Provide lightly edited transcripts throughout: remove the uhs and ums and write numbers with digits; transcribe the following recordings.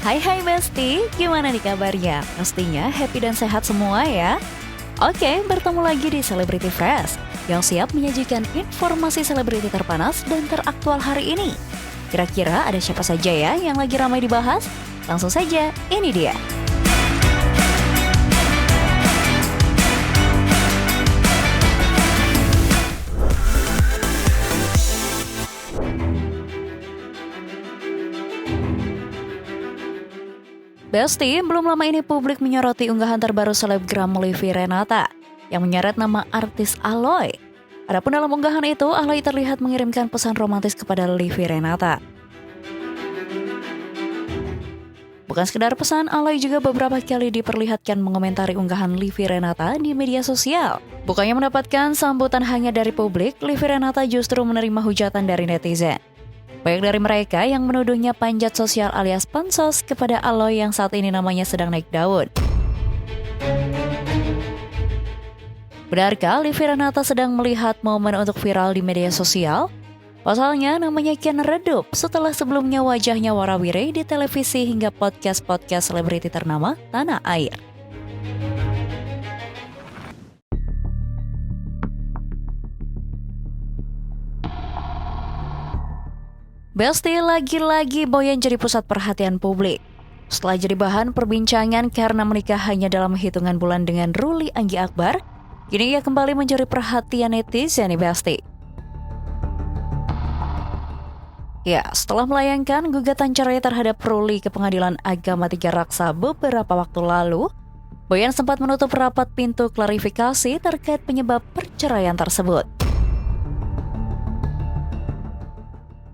Hai Besti, gimana nih kabarnya? Pastinya happy dan sehat semua ya. Oke, bertemu lagi di Celebrity Fresh yang siap menyajikan informasi selebriti terpanas dan teraktual hari ini. Kira-kira ada siapa saja ya yang lagi ramai dibahas? Langsung saja, ini dia. Besti, belum lama ini publik menyoroti unggahan terbaru selebgram Livi Renata yang menyeret nama artis Aloy. Adapun dalam unggahan itu, Aloy terlihat mengirimkan pesan romantis kepada Livi Renata. Bukan sekedar pesan, Aloy juga beberapa kali diperlihatkan mengomentari unggahan Livi Renata di media sosial. Bukannya mendapatkan sambutan hanya dari publik, Livi Renata justru menerima hujatan dari netizen. Banyak dari mereka yang menuduhnya panjat sosial alias pansos kepada Aloy yang saat ini namanya sedang naik daun. Benarkah Livi Renata sedang melihat momen untuk viral di media sosial? Pasalnya namanya kian redup setelah sebelumnya wajahnya warawiri di televisi hingga podcast-podcast selebriti ternama tanah air. Besti, lagi-lagi Boyan jadi pusat perhatian publik. Setelah jadi bahan perbincangan karena menikah hanya dalam hitungan bulan dengan Ruli Anggi Akbar, kini ia kembali mencuri perhatian netizen nih Besti. Ya, setelah melayangkan gugatan cerai terhadap Ruli ke Pengadilan Agama Tiga Raksa beberapa waktu lalu, Boyan sempat menutup rapat pintu klarifikasi terkait penyebab perceraian tersebut.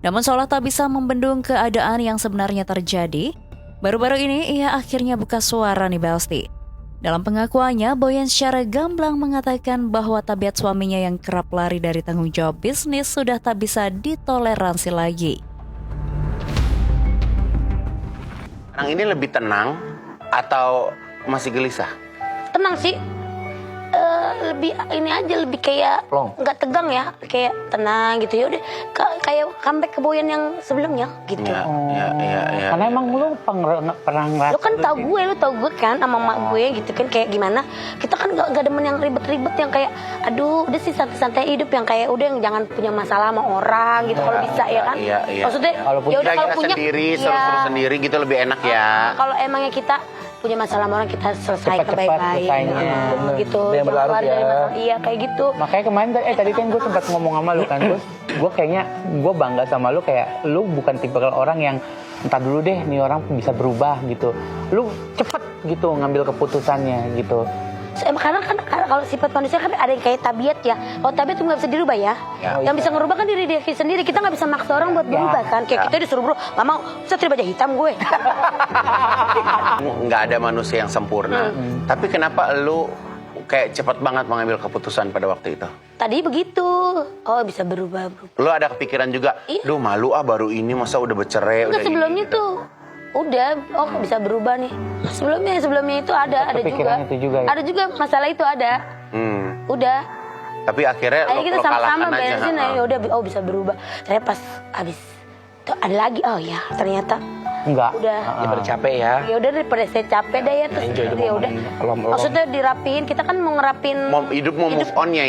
Namun seolah tak bisa membendung keadaan yang sebenarnya terjadi, baru-baru ini ia akhirnya buka suara nih Besti. Dalam pengakuannya, Boyan secara gamblang mengatakan bahwa tabiat suaminya yang kerap lari dari tanggung jawab bisnis sudah tak bisa ditoleransi lagi. Sekarang ini lebih tenang atau masih gelisah? Tenang sih, lebih ini aja, lebih kayak nggak tegang ya, kayak tenang gitu ya udah, kayak comeback ke Boyan yang sebelumnya gitu. Ya. Karena emang lu pernah ngeliat. Lu kan tahu gue kan sama mak gue gitu kan, kayak gimana kita kan nggak demen yang ribet-ribet yang kayak aduh udah sih santai-santai hidup yang kayak udah yang jangan punya masalah sama orang gitu kalau bisa ya kan. Maksudnya ya udah kalau punya sendiri, seru-seru sendiri gitu lebih enak ya. Kalau emangnya kita punya masalah sama orang, kita selesaikan baik-baik gitu. Yang berlarut ya. Iya kayak gitu. Makanya kemarin tadi kan gue sempat ngomong sama lu kan, gue kayaknya gue bangga sama lu, kayak lu bukan tipe orang yang entar dulu deh nih orang bisa berubah gitu. Lu cepet gitu ngambil keputusannya gitu. Karena kan kalau sifat manusia kan ada yang kayak tabiat ya. Kalau tabiat itu nggak bisa dirubah ya. Yang bisa ngerubah kan diri dia sendiri. Kita nggak bisa maksa orang buat berubah kan. Kayak kita disuruh berubah, nggak mau. Saya terima aja hitam gue. Nggak ada manusia yang sempurna. Tapi kenapa lu kayak cepat banget mengambil keputusan pada waktu itu? Tadi begitu. Oh bisa berubah. Lu ada kepikiran juga, duh malu baru ini masa udah bercerai. Enggak, sebelumnya tuh udah, bisa berubah nih. Sebelumnya itu ada juga. Itu juga ya? Ada juga masalah itu ada. Udah. Tapi akhirnya kita lo sama-sama kalahkan aja. beresin ya udah, bisa berubah. Ternyata pas habis itu ada lagi, ternyata enggak. Udah. Daripada capek ya. Ya udah daripada saya capek dah ya, terus ya udah. Maksudnya dirapiin, kita kan mau ngerapin hidup move on ya.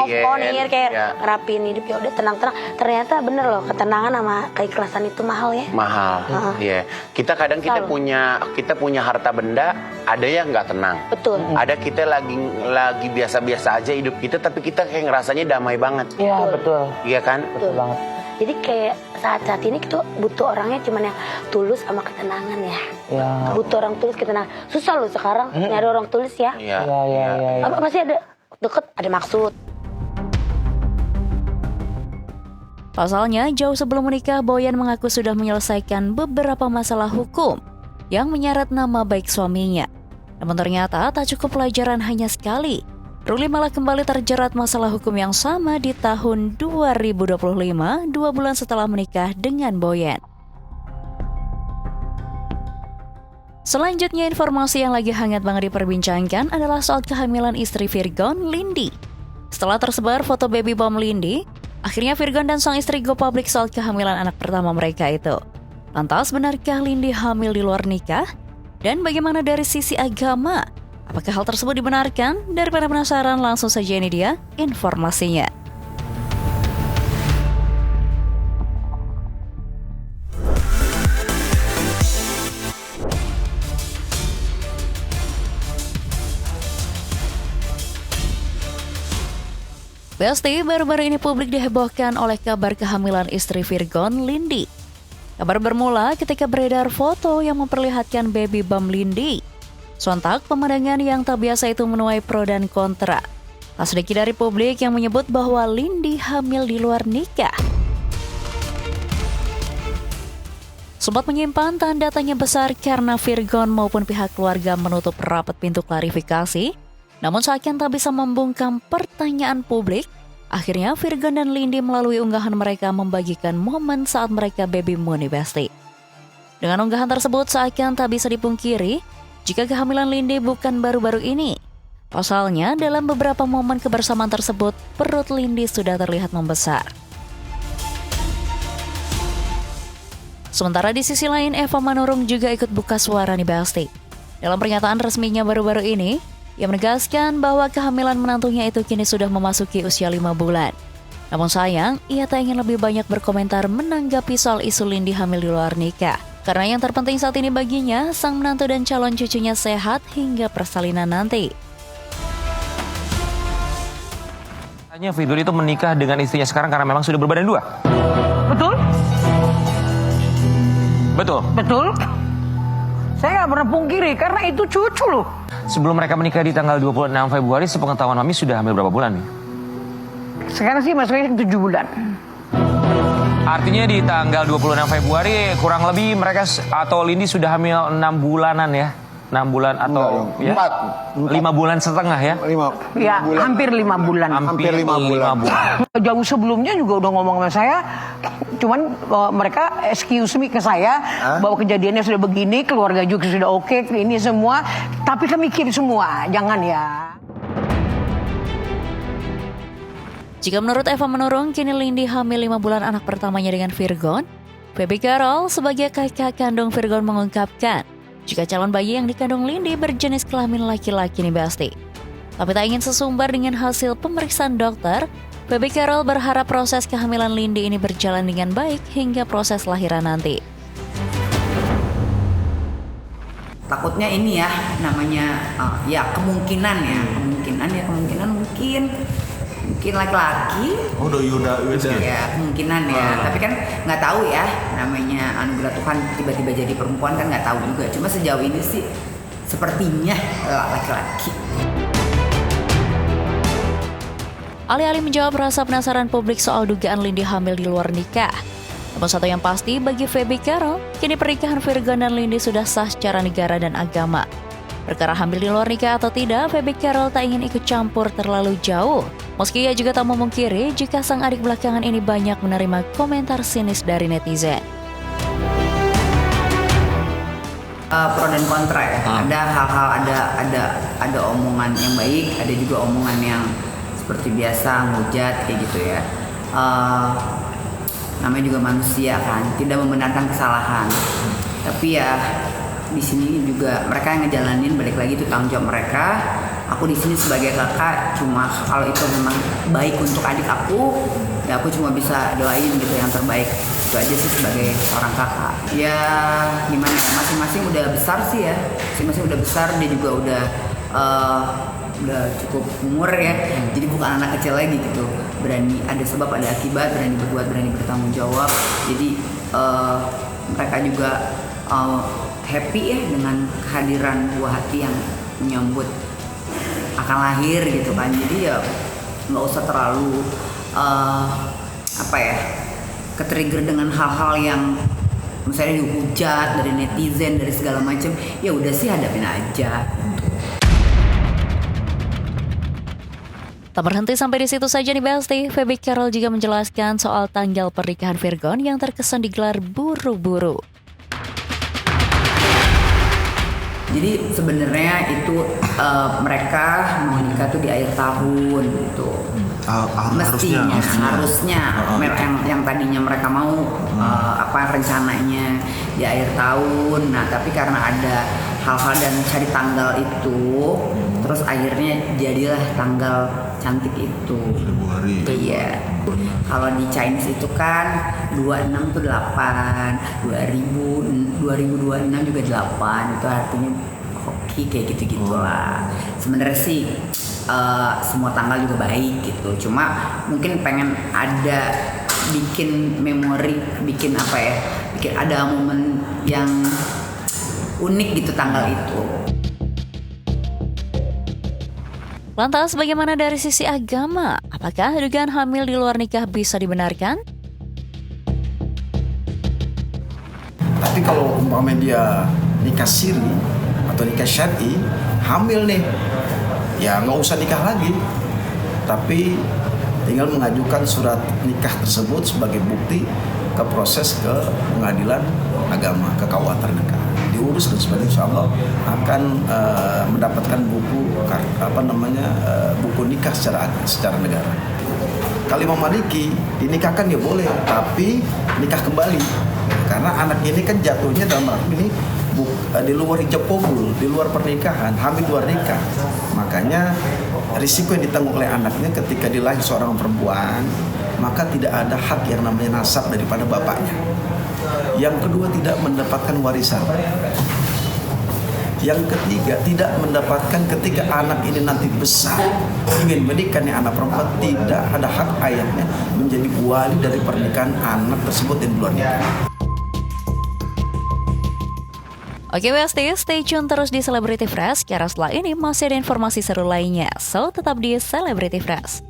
Kayak ngerapin hidup, ya udah tenang-tenang. Ternyata bener loh, ketenangan sama keikhlasan itu mahal ya. Mahal. Iya. Kita kadang kita punya harta benda, ada yang nggak tenang. Betul. Ada kita lagi biasa-biasa aja hidup kita, tapi kita kayak ngerasanya damai banget. Iya, betul. Iya kan? Betul banget. Jadi kayak saat ini kita butuh orangnya cuman yang tulus sama ketenangan ya. Butuh orang tulus, ketenangan. Susah loh sekarang nyari orang tulus ya. Iya. Pasti ada deket, ada maksud. Pasalnya, jauh sebelum menikah, Boyan mengaku sudah menyelesaikan beberapa masalah hukum yang menyeret nama baik suaminya. Namun ternyata tak cukup pelajaran hanya sekali. Ruli malah kembali terjerat masalah hukum yang sama di tahun 2025, 2 bulan setelah menikah dengan Boyan. Selanjutnya, informasi yang lagi hangat banget diperbincangkan adalah soal kehamilan istri Virgon, Lindy. Setelah tersebar foto baby bomb Lindy, akhirnya Virgon dan sang istri go publik soal kehamilan anak pertama mereka itu. Lantas, benarkah Lindy hamil di luar nikah? Dan bagaimana dari sisi agama? Apakah hal tersebut dibenarkan? Daripada penasaran, langsung saja ini dia informasinya. Besti, baru-baru ini publik dihebohkan oleh kabar kehamilan istri Virgon, Lindy. Kabar bermula ketika beredar foto yang memperlihatkan baby bump Lindy. Sontak, pemandangan yang tak biasa itu menuai pro dan kontra. Tak sedikit dari publik yang menyebut bahwa Lindy hamil di luar nikah. Sempat menyimpan tanda tanya besar karena Virgon maupun pihak keluarga menutup rapat pintu klarifikasi. Namun seakan tak bisa membungkam pertanyaan publik, akhirnya Virgon dan Lindy melalui unggahan mereka membagikan momen saat mereka baby moon nih Besti. Dengan unggahan tersebut seakan tak bisa dipungkiri jika kehamilan Lindy bukan baru-baru ini. Pasalnya dalam beberapa momen kebersamaan tersebut, perut Lindy sudah terlihat membesar. Sementara di sisi lain, Eva Manurung juga ikut buka suara nih Besti. Dalam pernyataan resminya baru-baru ini, ia menegaskan bahwa kehamilan menantunya itu kini sudah memasuki usia 5 bulan. Namun sayang, ia tak ingin lebih banyak berkomentar menanggapi soal isu Lindy hamil di luar nikah. Karena yang terpenting saat ini baginya, sang menantu dan calon cucunya sehat hingga persalinan nanti. Hanya Virgon itu menikah dengan istrinya sekarang karena memang sudah berbadan dua. Betul? Betul. Betul? Saya nggak pernah pungkiri karena itu cucu loh. Sebelum mereka menikah di tanggal 26 Februari, sepengetahuan Mami sudah hamil berapa bulan nih? Sekarang sih masuknya 7 bulan. Artinya di tanggal 26 Februari kurang lebih mereka atau Lindy sudah hamil 6 bulanan ya? 6 bulan atau ya? 5 bulan setengah ya? 5 Ya, bulan. hampir 5 bulan. Hampir 5 bulan. Jauh sebelumnya juga udah ngomong sama saya, cuman mereka excuse me ke saya bahwa kejadiannya sudah begini, keluarga juga sudah oke, ini semua, tapi kami mikir semua, jangan ya. Jika menurut Eva Manurung, kini Lindy hamil 5 bulan anak pertamanya dengan Virgon, Baby Carol sebagai kakak kandung Virgon mengungkapkan, jika calon bayi yang dikandung Lindy berjenis kelamin laki-laki nih Besti. Tapi tak ingin sesumbar dengan hasil pemeriksaan dokter, Baby Carol berharap proses kehamilan Lindy ini berjalan dengan baik hingga proses lahiran nanti. Takutnya ini ya, namanya ya kemungkinan mungkin laki-laki. Oh, udah. Ya kemungkinan ya, tapi kan nggak tahu ya, namanya anugerah Tuhan tiba-tiba jadi perempuan kan nggak tahu juga. Cuma sejauh ini sih sepertinya laki-laki. Alih-alih menjawab rasa penasaran publik soal dugaan Lindy hamil di luar nikah. Namun satu yang pasti bagi Baby Carol, kini pernikahan Virgon dan Lindy sudah sah secara negara dan agama. Perkara hamil di luar nikah atau tidak, Baby Carol tak ingin ikut campur terlalu jauh. Meski ia juga tak memungkiri jika sang adik belakangan ini banyak menerima komentar sinis dari netizen. Pro dan kontra ya. Ada hal-hal, ada omongan yang baik, ada juga omongan yang seperti biasa ngehujat kayak gitu ya. Namanya juga manusia kan, tidak membenarkan kesalahan. Tapi ya di sini juga mereka yang ngejalanin, balik lagi itu tanggung jawab mereka. Aku di sini sebagai kakak, cuma kalau itu memang baik untuk adik aku, ya aku cuma bisa doain gitu yang terbaik. Itu aja sih sebagai seorang kakak. Ya gimana, masing-masing udah besar sih ya, masing-masing udah besar, dia juga udah cukup umur ya, jadi bukan anak kecil lagi gitu, berani ada sebab ada akibat, berani berbuat, berani bertanggung jawab. Jadi mereka juga happy ya dengan kehadiran buah hati yang menyambut akan lahir gitu kan. Jadi ya nggak usah terlalu ketrigger dengan hal-hal yang misalnya dihujat dari netizen, dari segala macam. Ya udah sih, hadapin aja. Tak berhenti sampai di situ saja nih Besti, Baby Carol juga menjelaskan soal tanggal pernikahan Virgon yang terkesan digelar buru-buru. Jadi sebenarnya itu mereka mau nikah tuh di akhir tahun gitu. Mestinya harusnya yang tadinya mereka mau rencananya di akhir tahun. Nah tapi karena ada hal-hal dan cari tanggal itu, terus akhirnya jadilah tanggal cantik itu. Februari. Iya. Kalau di Chinese itu kan 26 tuh 8, 2026 juga 8, itu artinya hoki kayak gitu-gitulah. Sebenarnya sih semua tanggal juga baik gitu. Cuma mungkin pengen ada bikin memori, bikin apa ya? Bikin ada momen yang unik gitu tanggal itu. Lantas bagaimana dari sisi agama? Apakah dugaan hamil di luar nikah bisa dibenarkan? Tapi kalau umpamanya dia nikah siri atau nikah syar'i, hamil nih, ya nggak usah nikah lagi. Tapi tinggal mengajukan surat nikah tersebut sebagai bukti ke proses ke pengadilan agama, ke KUA terdekat. Diurus dan sebagainya, insya Allah akan mendapatkan buku buku nikah secara negara. Kalau Imam Maliki dinikahkan ya boleh, tapi nikah kembali karena anak ini kan jatuhnya dalam arti ini di luar ijab qabul, di luar pernikahan, hamil luar nikah. Makanya risiko yang ditanggung oleh anaknya ketika dilahir seorang perempuan, maka tidak ada hak yang namanya nasab daripada bapaknya. Yang kedua, tidak mendapatkan warisan. Yang ketiga, tidak mendapatkan ketika anak ini nanti besar ingin menikah nih anak perempuan, tidak ada hak ayahnya menjadi wali dari pernikahan anak tersebut yang luar nikah. Oke Besti, stay tune terus di Celebrity Fresh, karena setelah ini masih ada informasi seru lainnya. So, tetap di Celebrity Fresh.